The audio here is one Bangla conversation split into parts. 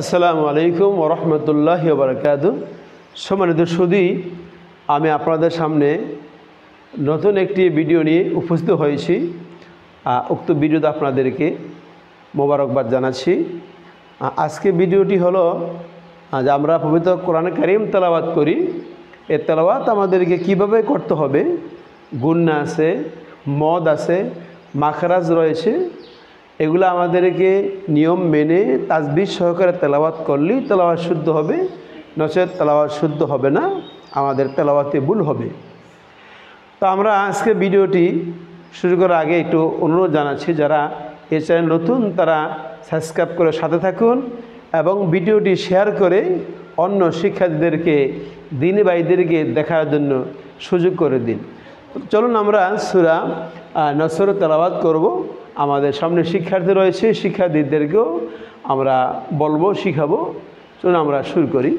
আসসালামু আলাইকুম ওয়া রাহমাতুল্লাহি ওয়া বারাকাতুহু। সম্মানিত সুধী, আমি আপনাদের সামনে নতুন একটি ভিডিও নিয়ে উপস্থিত হয়েছি। উক্ত ভিডিওতে আপনাদেরকে মোবারকবাদ জানাচ্ছি। আজকে ভিডিওটি হলো যে আমরা পবিত্র কোরআন কারীম তেলাওয়াত করি। এই তেলাওয়াত আমাদেরকে কিভাবে করতে হবে, গুন্না আছে, মদ আছে, মাখরাজ রয়েছে, এগুলো আমাদেরকে নিয়ম মেনে তাসবিহ সহকারে তেলাওয়াত করলেই তেলাওয়াত শুদ্ধ হবে, নচেত তেলাওয়াত শুদ্ধ হবে না, আমাদের তেলাওয়াতে ভুল হবে। তো আমরা আজকে ভিডিওটি শুরু করার আগে একটু অনুরোধ জানাচ্ছি, যারা এই চ্যানেল নতুন তারা সাবস্ক্রাইব করে সাথে থাকুন এবং ভিডিওটি শেয়ার করে অন্য শিক্ষার্থীদেরকে, দ্বীনি ভাইদেরকে দেখার জন্য সুযোগ করে দিন। চলুন আমরা সূরা নসর তেলাওয়াত করব। আমাদের সামনে শিক্ষার্থী রয়েছে, শিক্ষার্থীদেরকেও আমরা বলবো, শিখাবো। চলুন আমরা শুরু করি।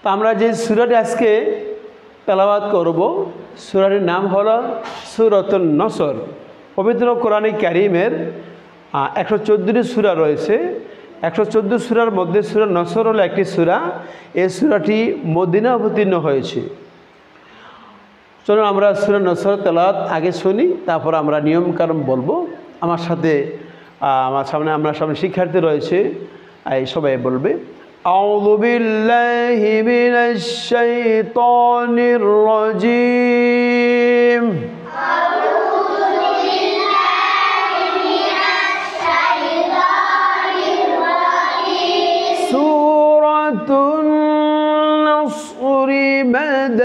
তো আমরা যে সূরাটি আজকে তেলাওয়াত করব, সূরাটির নাম হলো সূরাতুন নসর। পবিত্র কোরআন কারীমের 114টি সূরা রয়েছে। 114 সূরার মধ্যে সূরা নসর হলো একটি সূরা। এই সূরাটি মদিনা অবতীর্ণ হয়েছে। চলুন আমরা সূরা নসর তেলাওয়াত আগে শুনি, তারপর আমরা নিয়মকানুন বলবো। আমার সামনে শিক্ষার্থী রয়েছে, সবাই বলবে। আউযু বিল্লাহি মিনাশ শাইতানির রাজীম। সূরাতুন নসর মাদানিয়াতুন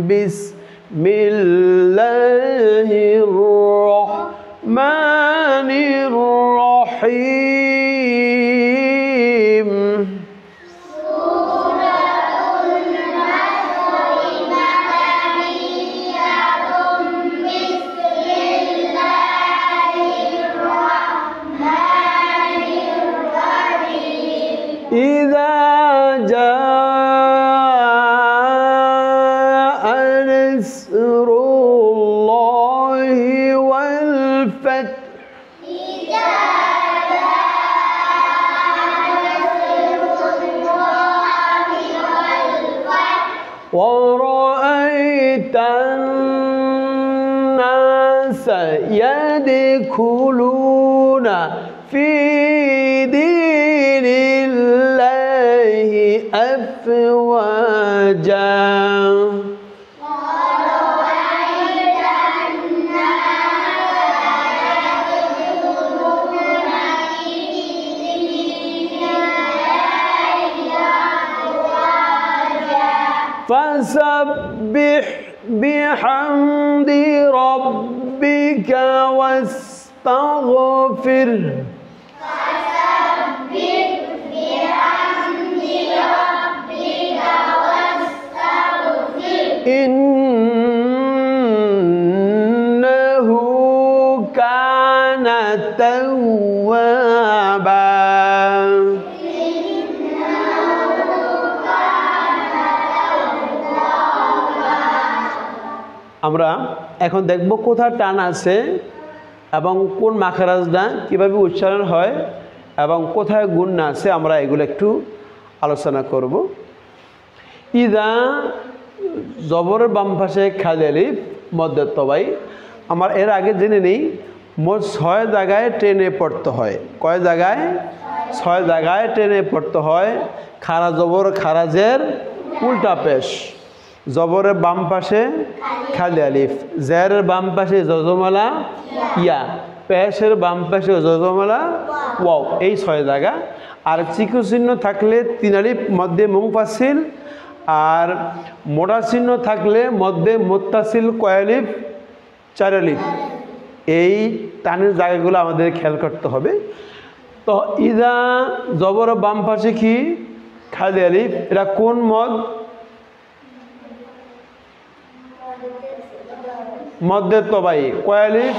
বিসমিল্লাহির রহমানির রহিম। إذا جاء نصر الله والفتح ورأيت الناس يدخلون في دين الله أفواجا فسبح بحمد ربك واستغفره إنه كان توابا। আমরা এখন দেখব কোথায় টান আছে এবং কোন মাখরাজটা কীভাবে উচ্চারণ হয় এবং কোথায় গুন্না আছে, আমরা এগুলো একটু আলোচনা করব। ইদা জবরের বাম পাশে খালি আলিফ, মধ্যে তবাই। আমার এর আগে জেনে নেই, মোট 6 জায়গায় ট্রেনে পড়তে হয়। কয় জায়গায়? 6 জায়গায় ট্রেনে পড়তে হয়। খারা জবর খারাজের উল্টা পেশ। জবরের বাম পাশে খালি আলিফ, জেরের বাম পাশে জজমালা ইয়া, পেশের বাম পাশে জজমালা ওয়াও, এই 6 জায়গা। আর চিকু চিহ্ন থাকলে 3 আলিফ, মধ্যে মুনফাসিল, আর মোটা চিহ্ন থাকলে মধ্যে মুত্তাসিল কয় আলিফ? 4 আলিফ। এই টানের জায়গাগুলো আমাদের খেয়াল করতে হবে। তো ইদা জবর বাম পাশে কি? খালি আলিফ। এটা কোন মদ? মধ্যে তবাই। কয় আলিফ?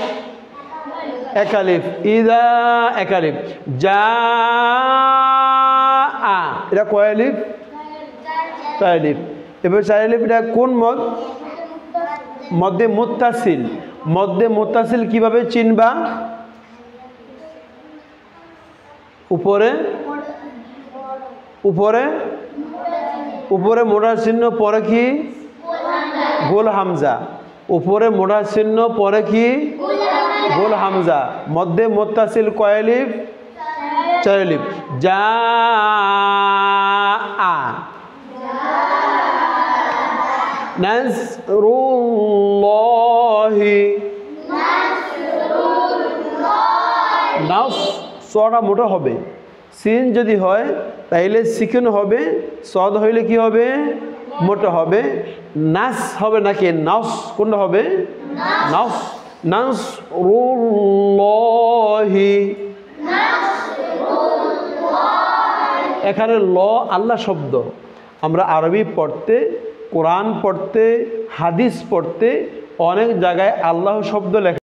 1 আলিফ। ইদা 1 আলিফ। যা আ, এটা কয় আলিফ? 4 আলিফ। এবার 4 আলিফ, এটা কোন মদ? মধ্যে মুত্তাসিল। মধ্যে মুত্তাসিল কিভাবে চিনবা? উপরে উপরে উপরে মোটা চিহ্ন পরে কি গোল হামজা, উপরে মোটা চিহ্ন পরে কি গোল হামজা, মধ্যে মুত্তাসিল কয় আলিফ 4 আলিফ। যা আ নাসরুল্লাহি, নাস সটা মোটা হবে, সিন যদি হয় তাইলে সিকুন হবে, সদ হইলে কি হবে মোটা হবে, নাস হবে নাকি নাস, কোনটা হবে নাস, নাসরুল্লাহি। এখানে ল আল্লাহ শব্দ, আমরা আরবি পড়তে, কোরআন পড়তে, হাদিস পড়তে অনেক জায়গায় আল্লাহ শব্দ লেখা